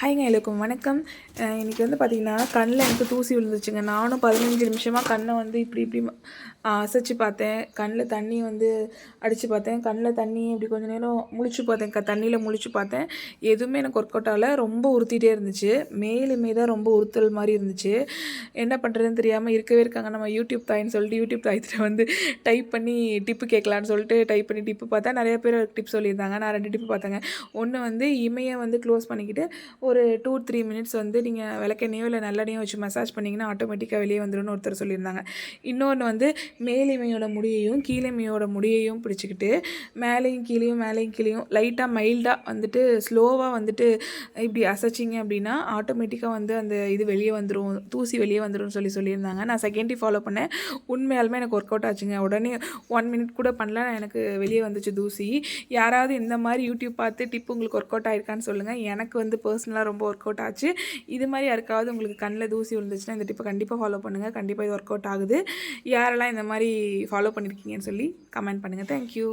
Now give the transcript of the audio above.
ஹாய்ங்க எல்லோருக்கும் வணக்கம். இன்றைக்கி வந்து பார்த்திங்கன்னா கண்ணில் எனக்கு தூசி விழுந்துச்சுங்க. நானும் 15 நிமிஷமாக கண்ணை வந்து இப்படி அசைச்சு பார்த்தேன். கண்ணில் தண்ணி வந்து அடித்து பார்த்தேன். கண்ணில் தண்ணி இப்படி கொஞ்சம் நேரம் முழிச்சு பார்த்தேன். தண்ணியில் முழிச்சு பார்த்தேன். எதுவுமே எனக்கு ஒர்க் அவுட் ஆகலை. ரொம்ப உறுத்திட்டே இருந்துச்சு. மேலுமே தான் ரொம்ப உறுத்தல் மாதிரி இருந்துச்சு. என்ன பண்ணுறதுன்னு தெரியாமல் இருக்கவே இருக்காங்க. நம்ம யூடியூப் தாயின்னு சொல்லிட்டு யூடியூப் தாயத்தில் வந்து டைப் பண்ணி டிப்பு கேட்கலான்னு சொல்லிட்டு டைப் பண்ணி டிப்பு பார்த்தா நிறைய பேர் டிப் சொல்லியிருந்தாங்க. நான் 2 டிப்பு பார்த்தேங்க. ஒன்று வந்து இமையை வந்து க்ளோஸ் பண்ணிக்கிட்டு ஒரு 2-3 மினிட்ஸ் வந்து நீங்கள் விளக்கெண்ணையோ இல்லை நல்லெண்ணையோ வச்சு மசாஜ் பண்ணிங்கன்னா ஆட்டோமேட்டிக்காக வெளியே வந்துடும்னு ஒருத்தர் சொல்லியிருந்தாங்க. இன்னொன்று வந்து மேலிமையோட முடியையும் கீழிமையோட முடியையும் பிடிச்சிக்கிட்டு மேலேயும் கீழேயும் லைட்டாக மைல்டாக வந்துட்டு ஸ்லோவாக வந்துட்டு இப்படி அசைச்சிங்க அப்படின்னா ஆட்டோமேட்டிக்காக வந்து அந்த இது வெளியே வந்துடும், தூசி வெளியே வந்துடும் சொல்லியிருந்தாங்க. நான் செகண்ட் ஃபாலோ பண்ணேன். உண்மையாலுமே எனக்கு ஒர்க் அவுட் ஆச்சுங்க. உடனே 1 மினிட் கூட பண்ணல, எனக்கு வெளியே வந்துச்சு தூசி. யாராவது இந்த மாதிரி யூடியூப் பார்த்து டிப் உங்களுக்கு ஒர்க் அவுட் ஆயிருக்கான்னு சொல்லுங்கள். எனக்கு வந்து பர்சனலாக ரொம்ப ஒர்க் அவுட் ஆச்சு. இது மாதிரி யாருக்காவது உங்களுக்கு கண்ணில் தூசி விழுந்துச்சுன்னா இந்த டிப்பை கண்டிப்பாக ஃபாலோ பண்ணுங்கள். கண்டிப்பாக இது ஒர்க் அவுட் ஆகுது. யாரெல்லாம் இந்த மாதிரி ஃபாலோ பண்ணியிருக்கீங்கன்னு சொல்லி கமெண்ட் பண்ணுங்கள். தேங்க்யூ.